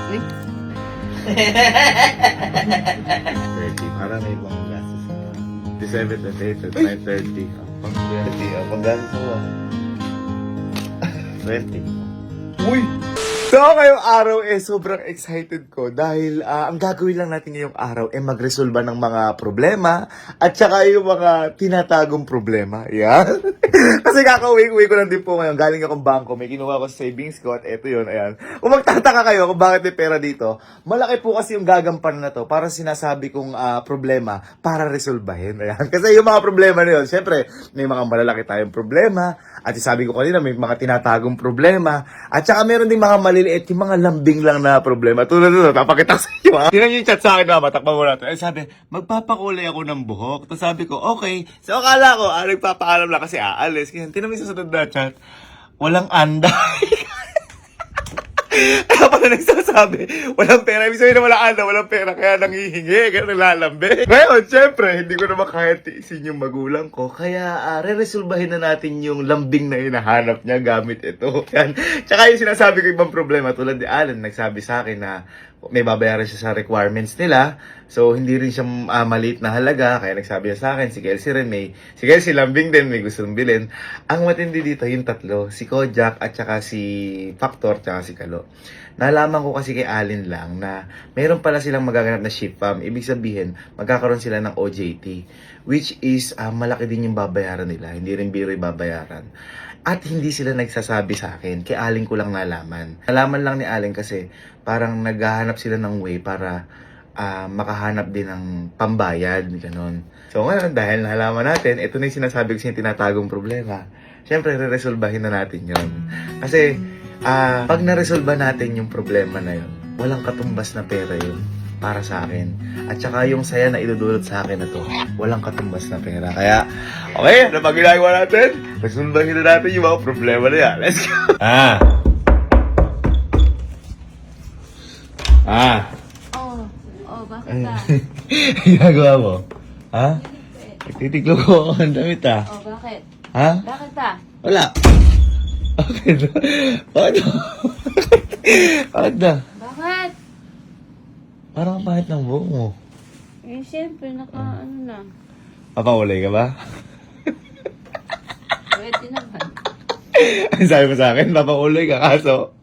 Uy. 30. Parang may ibang gastos. 27, 28, 29, 30. Pang 20. Pang gastos mo 20. Uy! So, ngayong araw sobrang excited ko dahil ang gagawin lang natin ngayong araw magresolba ng mga problema at saka yung mga tinatagong problema. Yan. Kasi kakauwi ko lang din po ngayon. Galing akong bangko, may kinuha ko sa savings ko at eto yun, ayan. Kung magtataka kayo kung bakit may pera dito, malaki po kasi yung gagampanan na to para sinasabi kong problema para resolbahin. Ayan. Kasi yung mga problema na yun, syempre, may mga malalaki tayong problema at sabi ko kanina, may mga tinatagong problema at saka meron din mga maliliit, yung mga lambing lang na problema. Tulad nito, papakita sa inyo ha. Tingnan yung chat sa akin na, matakpan mo natin. Sabi, magpapakulay ako ng buhok. Tapos sabi ko, okay. So akala ko, nagpapaalam lang kasi aalis. Kaya tinan mo yung sasunod na chat, walang anday. Kaya pala nagsasabi, walang pera. Ibig sabihin na walang pera, kaya nanghihingi, kaya naglalambe. Ngayon, syempre, hindi ko naman kaya tiisin yung magulang ko. Kaya, re-resolbahin na natin yung lambing na hinahanap niya gamit ito. Yan. Tsaka yung sinasabi ko ibang problema, tulad ni Alan, nagsabi sa akin na may babayaran siya sa requirements nila. So, hindi rin siya maliit na halaga. Kaya nagsabi niya sa akin, si Kelsey rin si Kelsey lambing din, may gustong bilhin. Ang matindi dito, yung tatlo, si Kojak at saka si Factor, tsaka si Kalo. Nalaman ko kasi kay Alin lang na mayroon pala silang magaganap na ship farm. Ibig sabihin, magkakaroon sila ng OJT. Which is, malaki din yung babayaran nila. Hindi rin biro yung babayaran. At hindi sila nagsasabi sa akin. Kay Alin ko lang nalaman. Nalaman lang ni Alin kasi parang naghahanap sila ng way para makahanap din ng pambayad. Ganon. So ngayon, dahil nalaman natin, ito na yung sinasabi ko sa tinatagong problema. Siyempre, re-resolbahin na natin yon. Kasi, pag na-resolba natin yung problema na yun, walang katumbas na pera yun para sa akin. At saka yung saya na idudulot sa akin na to, walang katumbas na pera. Kaya, okay, ano pa ginagawa natin? Resolbahin na natin yung mga problema na yan. Let's go! Bakit ka? Ginagawa mo? Ha? Nagtitiglo ko ako ang damit Bakit? Ha? Bakit ka? Wala. Okay na. Bakit na? Bakit na? Bakit? Parang ang pahit ng buhok mo. Siyempre, ano na. Papakulay ka ba? Pwede naman. Ang sabi mo sa akin, papakulay ka kaso.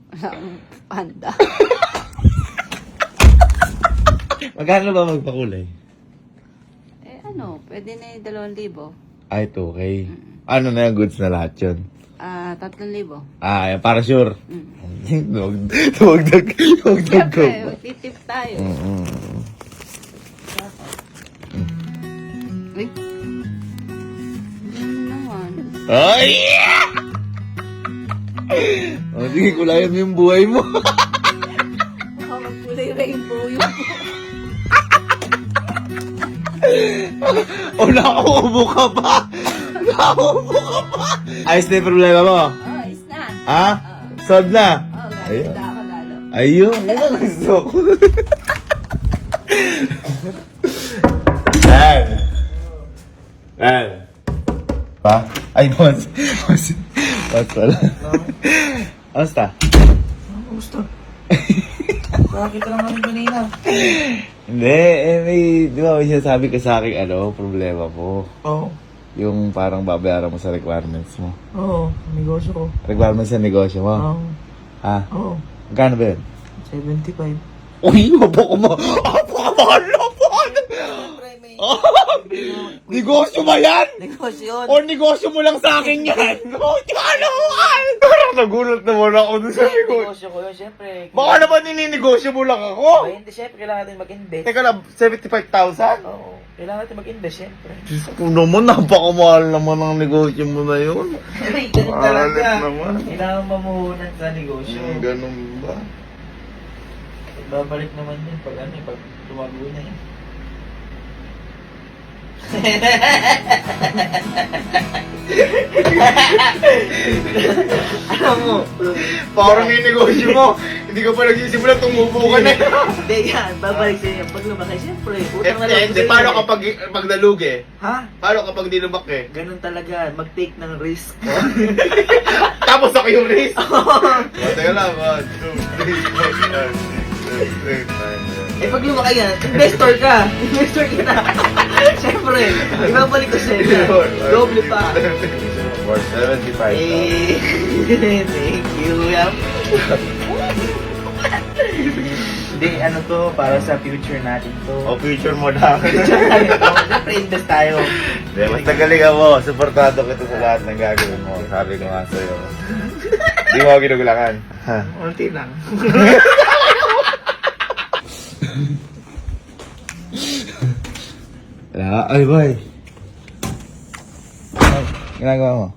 Wala akong panda. Magkano ba magpakulay? Pwede na yung 2,000. Ay, ito, okay. Ano na yung goods na lahat yun? 3,000. Yan, para sure. Tuwagdag ko. Siyempre, magtitip tayo. Uy. Ano naman? Ay! Sige, kulayan mo yung buhay mo. Baka magkulay rainbow yung Nakauubo ka pa! Ayos na yung problema mo? is na. Ha? Solved na? Ayun. Ako lalo. Ayun, yun ang gusto ko. Lan. Pa? Ay, boss. Boss pala. Kamusta? Gusto. Nakakita lang kami kanina. Hindi, di ba may sinasabi ka sa akin, problema mo. Oo. Yung parang babayaran mo sa requirements mo. Oo, negosyo ko. Requirements sa negosyo mo? Oo. Ha? Oo. Magkano ba yun? 75. Uy, napakamahal naman! Negosyo ba yan? Negosyo yun. O negosyo mo lang sa akin yan? Ano mahal? Parang nagulat naman ako dun sa negosyo. Negosyo ko yun, syempre. Baka naman nininegosyo mo lang ako. Ay, hindi, syempre, kailangan natin mag-invest. Teka lang, 75,000? Oo, kailangan natin mag-invest, syempre. Diyos ko naman, napakamahal naman ang negosyo mo na yun. Ay, ganun talaga. Alit naman. Kailangan mamuhunan sa negosyo. Ganun ba? Babalik naman yun pag pag tumago na yun. Alam mo, Parang yung negosyo mo. Hindi ka pa nagsisimula, tumubo ka na. hindi yan, babalik sa'yo. Pag lumaki, siyempre, utang na lang Hindi, sa'yo. paano kapag pag nalugi? Ha? Paano kapag di lumaki? Ganun talaga, mag-take ng risk. Tapos ako yung race. Teka lang, 1, 2, 3, 4, 5, 6, 7, 8, 9, 10. Eh pag lumaki yan, investor ka. Investor ka na. Siyempre, ibabalik ko sa'yo. Doble pa. 475. Eh, thank you. Yap. Hindi, ano to, para sa future natin to. O, future mo lang. Siyempre, invest tayo. Hindi, basta galingan mo. Suportado kita sa lahat ng gagawin mo. Sabi ko nga sa'yo. Hindi mo ako ginugulangan. Ha? Unti lang. Wala. Ay, boy. Ay, ginagawa mo?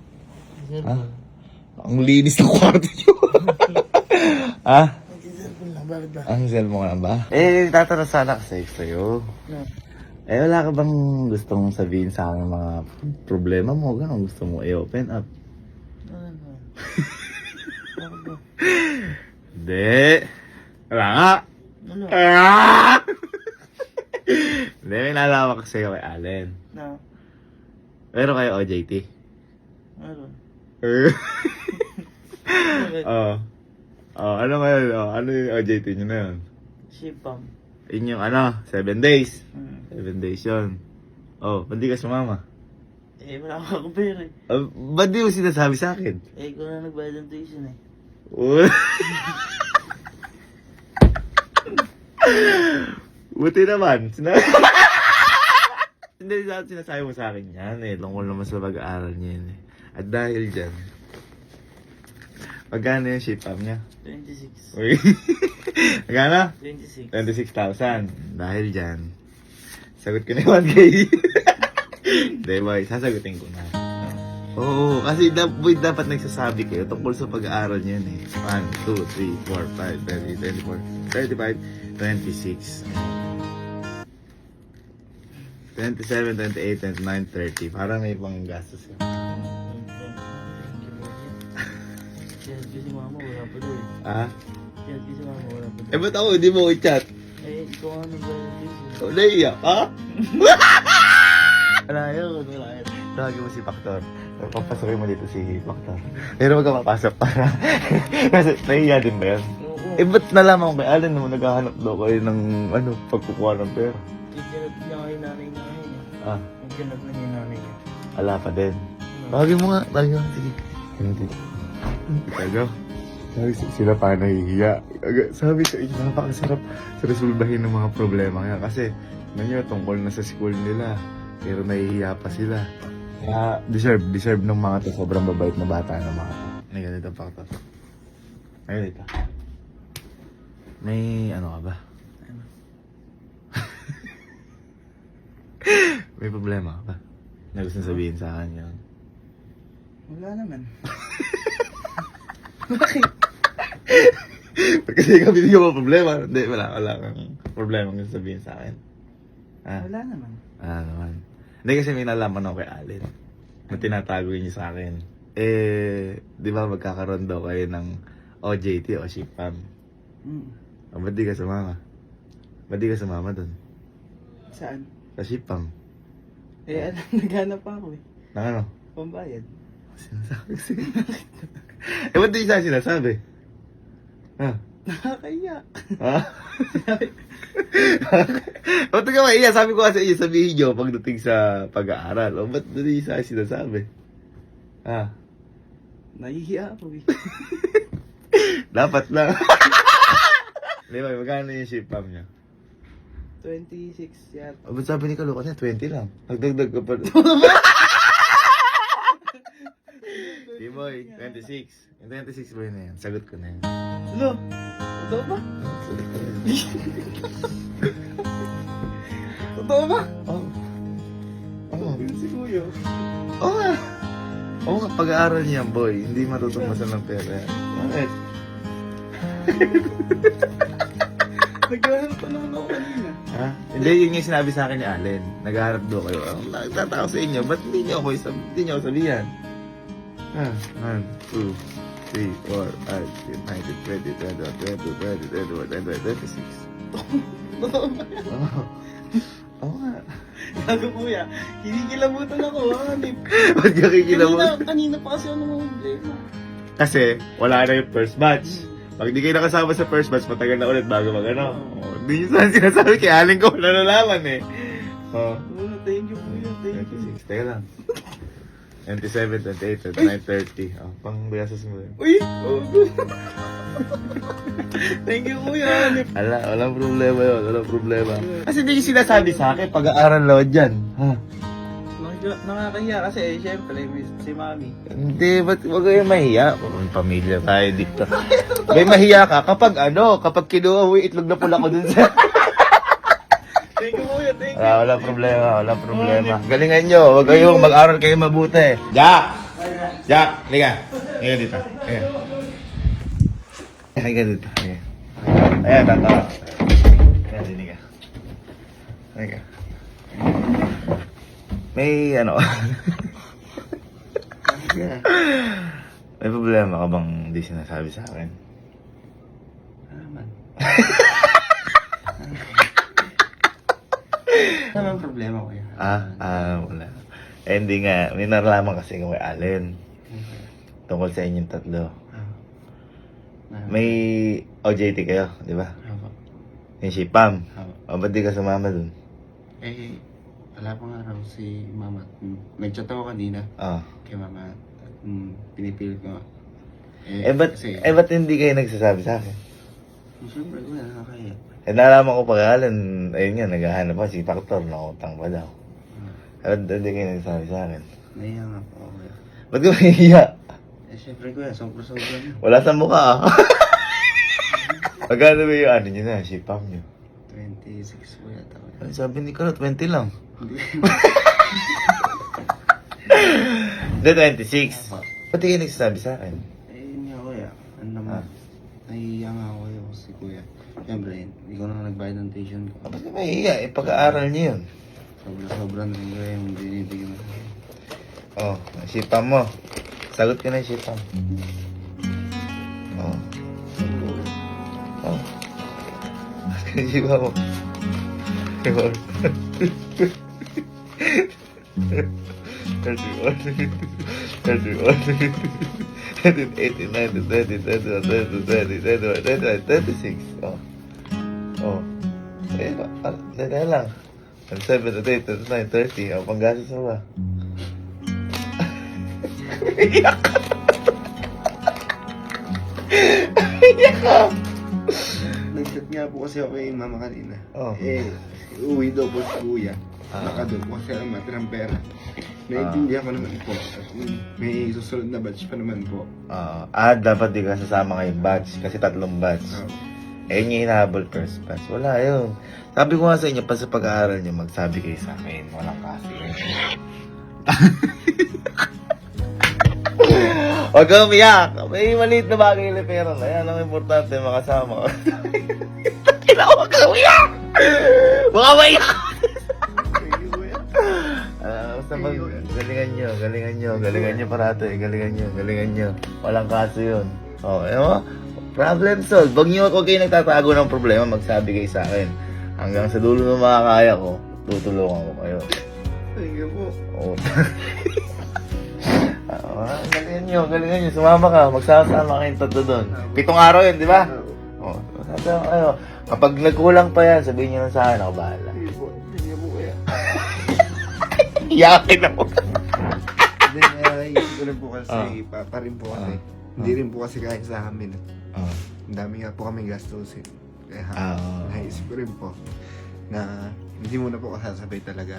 Ha? Ang linis ng kwarto nyo. Ha? Ang cellphone lang ba? Eh, tatanong sana kasi sa'yo. Eh, wala ka bang gustong sabihin sa akin mga problema mo? Gano'n gusto mo i-open up? Hindi. Wala nga. Ah! Hindi, may nalaman ko sa'yo kay Allen. No. Pero kayo OJT. Meron. Oo. Oh, ano ngayon? Oh, ano yung OJT nyo na yun? Shipam. Yun yung 7 days. 7 days yun. Oh, ba't di ka sumama? Eh, wala akong pera eh. Ba't di mo sinasabi sa akin? Eh, ikaw na nagbayad ng tuition eh. Buti naman. Hindi sinasabi mo sa akin yan eh. Tungkol naman sa pag-aaral niya yun eh. At dahil dyan, magkano yung sheet up niya? 26. Uy. Magkano? 26. 26,000. Dahil dyan, sagot ko na yung 1K. Hindi boy, sasagutin ko na. Oo, kasi boy, dapat nagsasabi kayo tungkol sa pag-aaral niyan eh. 1, 2, 3, 4, 5, 30, 24, 35, 26. 27, 28, 29, 30. Para may pang gastos yun. Chat ko si mama, wala pa doon. Ah? Chat ko si mama, wala pa doon. Eh, ba't ako hindi mo i-chat? Eh, ikaw nga nagbayad ng tuition. Oh, naiiyak ka? Wala yun, wala yun. Tawagin mo si Paktor. Papasukin mo dito si Paktor. Pero wag ka mapasok para. Kasi naiiyak din ba yan? Oo. Eh, ba't nalaman ko kay Alan naman naghahanap daw kayo ng pagkukuha ng pera? Nagganap niya kayo nanay niya. Ah, Nagganap na niya nanay niya. ala pa din. Tawagin mo nga, tawagin mo. Sige. Hindi. Ikaw. Sabi sila pa nahihiya. Sabi ko, napakasarap sa resolbahin ng mga problema kaya kasi nanyo tungkol na sa school nila pero nahihiya pa sila. Kaya deserve ng mga to. Sobrang babait na bata ng mga to. May ganito pa to. May ganito. May ano ka ba? May problema ka ba? Na gusto sabihin sa akin yun? Wala naman. Kasi ikaw binigyan mo problema. Hindi, wala kang problema gusto sabihin sa akin. Ah, Wala naman. naman. Hindi kasi may nalaman ako kay Allen. Na tinatago niya sa akin. Eh, di ba magkakaroon daw kayo ng OJT o SHIPAM? O, ba't di ka sumama? Ba't di ka sumama dun? Saan? Sa SHIPAM? Eh, naghanap pa ako eh. Nang ano? Pambayad. Sinasabi kasi. Eh, ba't di siya sinasabi? Ha? Nakakaiyak. Ha? Ba't ka maiya? Sabi ko kasi sabihin nyo pagdating sa pag-aaral. O ba't di siya sinasabi? Ha? Nahihiya ako eh. Dapat lang. Di ba, magkano yung SHIPAM niya? 26 yata. O ba't sabi ni Kalo kasi 20 lang? Nagdagdag ka pa. Di boy, 26. Yung 26 boy na yan. Sagot ko na yan. Ano? Totoo ba? Sagot ko na yan. Totoo ba? Oo. Oo. Yun si Kuya. Oo nga. Oo nga, pag-aaral niya boy. Hindi matutumasan ng pera yan. Bakit? Naghanap pa naman ako kanina. Ha? Ha? Hindi, yun yung sinabi sa akin ni Allen. Naghahanap doon kayo. Nagtataka sa inyo, ba't hindi nyo ako sabihan? Ha? 1, 2, 3, 4, 5, 6, 9, 10, 20, 21, 22, 23, 24, 25, 26. Oo nga. Gago kuya, kinikilabutan ako hanip. Ba't ka kikilamot? Kanina pa kasi ako problema. Kasi, wala na yung first batch. Pag di kayo nakasama sa first batch, matagal na ulit bago mag-ano. Hindi nyo saan sinasabi kay Allen ko, wala nalaman eh. Oh. Thank you kuya, thank you. 26, teka lang. 27, 28, 29, 30. Oh, pang biasas mo yun. Uy! Thank you kuya, hanip. Walang problema yun, walang problema. Kasi hindi yung sinasabi sa akin, pag-aaral lawan dyan. Ha? Nakakahiya kasi syempre, si mami. Hindi, ba't wag kayong mahiya? Pamilya tayo dito. May mahiya ka kapag kinuha mo yung itlog na pula ko dun sa... Thank you kuya, thank you. Walang problema. Galingan nyo, wag kayong mag-aral kayo mabuti. Jack, liga. Liga dito. Liga dito. Ayan, tatawa. Ayan, liga. Liga. May may problema ka bang hindi sinasabi sa akin? Naman. Naman problema kuya. Wala. Hindi nga, may naraman kasi kay Allen. Tungkol sa inyong tatlo. May OJT kayo, di ba? Yung si Pam. Ba't di ka sumama dun? Wala pa nga raw si mama. Nag-chat ako kanina kay mama. Pinipilit ko nga. Ba't hindi kayo nagsasabi sa akin? Siyempre kuya, nakakaya. Nalaman ko pag Allen, ayun nga, naghahanap pa si Factor, nakutang pa daw. Ba't hindi kayo nagsasabi sa akin? Nahiya nga po ako kuya. Ba't ka mahihiya? Siyempre kuya, sobra-sobra na. Wala sa mukha Magkano ba yung nyo na, si Pam nyo? 26 kuya tao. Ay, sabi ni Karot, 20 lang. Hindi, 26. Ba't kayo nagsasabi sa akin? Yun nga kuya. Ano naman? Nahiya nga ako yun si kuya. Siyempre, hindi ko na nagbayad ng tuition ko. Ba't ka mahihiya? Pag-aaral nyo yun. Sobra-sobra na rin kuya yung binibigyan mo. Si Pam mo. Sagot ka na si Pam. Si Pam mo. 26. Dahil lang. 7, 8, 9, 30. Panggastos mo ba? Iyak ka. Iyak ka. Nag-chat nga po kasi ako kay mama kanina. Oh. Uwi daw po si kuya. Nakadun po kasi ang matirang pera. Naiintindihan ko naman po. At may susunod na batch pa naman po. Dapat di ka sasama ngayong batch kasi 3 batch. Yun yung hinahabol first batch. Wala yun. Sabi ko nga sa inyo, pa sa pag-aaral nyo, magsabi kayo sa akin. Walang kasi. Huwag kang umiyak. May maliit na bagay na pera na yan. Ang importante, makasama ko. Huwag kang umiyak! Baka maiyak! Basta galingan nyo parate, galingan nyo. Walang kaso yun. Problem solved. Huwag kayo nagtatago ng problema, magsabi kayo sa akin. Hanggang sa dulo ng makakaya ko, tutulungan ko kayo. Thank you po. Galingan nyo. Sumama ka, magsasama kayong tatlo doon. 7 araw yun, di ba? Sasama kayo. Kapag nagkulang pa yan, sabihin nyo lang sa akin, ako bahala. Thank you po kuya. Iyakin ako. Hindi, naisip ko rin po kasi, pa rin po kasi. Hindi rin po kasi kahit sa amin. Ang dami nga po kami gastusin. Kaya naisip ko rin po na hindi muna po kasasabay talaga.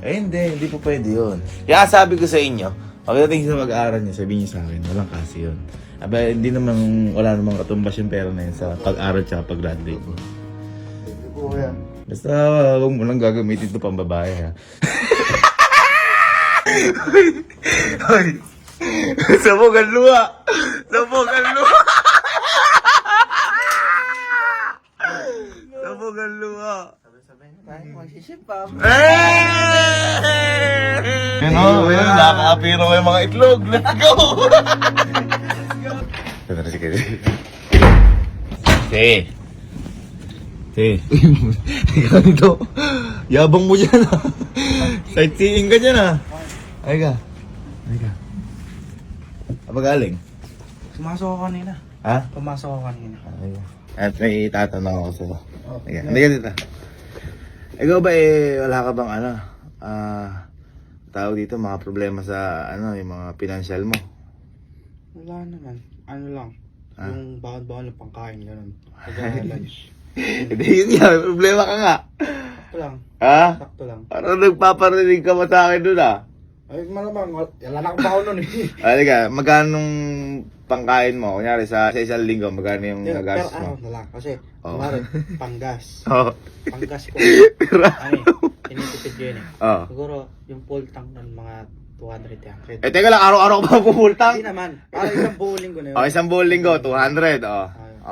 Hindi po pwede yun. Kaya sabi ko sa inyo, pagdating sa mag-aaral niyo, sabihin niyo sa akin, walang kasi yun. Wala namang katumbas yung pera na yun sa pag-aaral tsaka pag-graduate. Thank you po kuya. Basta huwag mo lang gagamitin ito pang babae ha. Hoy! Sabog ang luha! Sabog ang luha! Sabog ang Isip pa. Yun o, yun, nakaka-apiro ko yung mga itlog. Let's go! Ito na si Kedi. Ikaw dito. Yabang mo dyan ah. Sightseeing ka dyan ah. Ay ka. Apa galing? Pumasok ako kanina. Ha? Pumasok ako kanina. Ay ka. At may tatanong ako sa'yo. Ay ka. Hindi ka dito. Ikaw ba wala ka bang tao dito, mga problema sa yung mga financial mo? Wala naman. Ano lang. Ah? Yung bawal-bawal na pangkain, gano'n. Pag-lunch. Hindi yun nga, may problema ka nga. Sakto lang. Ha? Sakto lang. Parang nagpaparinig ka ba sa akin doon ah? Ay, malamang. Wala na akong baon nun eh. Halika, magkanong pangkain mo? Kunyari sa isang linggo, magkano yung Per nagastos araw mo? na lang. Kasi, Oh. kumari, panggas. Oo. Panggas ko. Pero, Tinitipid yun eh. Oo. Siguro, yung full tank nun, mga 200 yan. Teka lang, araw-araw ka ba Hindi pumultang? naman. Para isang buong linggo na yun. O, isang buong linggo, 200.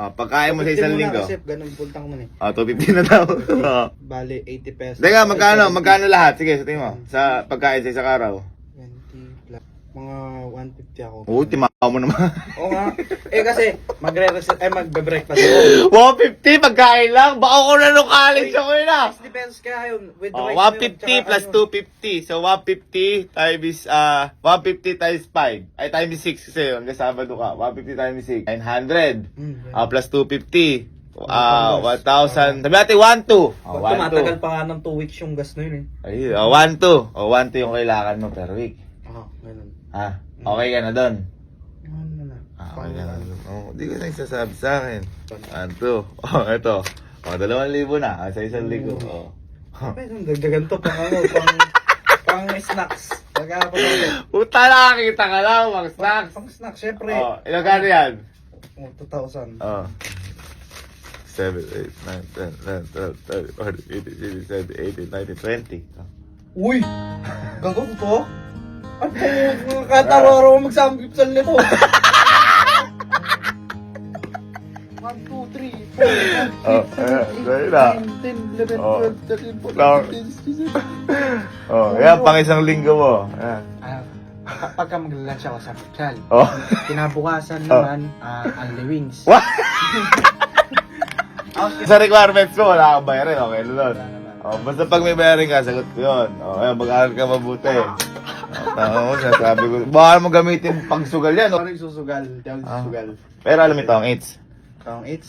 Pagkain mo sa isang 250 muna linggo. Kasi ganun full tank mo eh. 250 na daw. Oo. Bale, 80 pesos. Teka, Ay, magkano lahat? Sige, sabihin mo. Sa pagkain sa isang araw. 20 plus. Mga 150 ako. Oo, timaw mo naman. Oo nga. Kasi magbe-breakfast ako. 150 pagkain lang? Baka ko na nung college ako yun ah. 60 pesos kaya yun. With the Oh, rice 150 plus 250. So, 150 times, 150 times 5. Ay, times 6 kasi yun. Hanggang Sabado ka. 150 times 6. 900. Plus 250. 1,000. Sabi natin, 1,2. Oh, Tumatagal pa nga ng 2 weeks yung gas na yun eh. Ay, 1,2. 1,2 yung kailangan mo per week. Oo, ganun. Ha? Okay ka na doon? Ano na. Okay ka na doon. Oh, di ka na isasabi sa akin. 1,2. Oh, eto. 2,000 na. Sa isang linggo. Oh. Pero dagdagan to pang snacks. Pag-aapon ulit. Puta, nakakita ka lang, mga snacks. Pang snacks, syempre. Oh, ilang kano yan? 2,000. Oh. 7, 8, 9, 10, 11, 12, 13, 14, 15, 16, 17, 18, 19, 20. Uy! Gago ko to? Ano po? Kataro-aro magsamgipsal nito. 1, 2, 3, 4, 5, 6, 7, 8, 9, 10, 11, 12, 13, 14, 15, 16, 17. Oh, yan, pang isang linggo mo. Ayan. Pagka mag-lunch ako sa Pixel, Oh. kinabukasan naman, only wings. What? Sa requirements mo, wala kang bayarin. Okay na doon. Oh, basta pag may bayarin ka, sagot ko yun. Oh, ayan, mag-aaral ka mabuti. Tama mo, sabi ko. Baka mo gamitin pagsugal yan. Ano yung susugal? Hindi ako susugal. Pero alam ito, ang 8. Kang 8?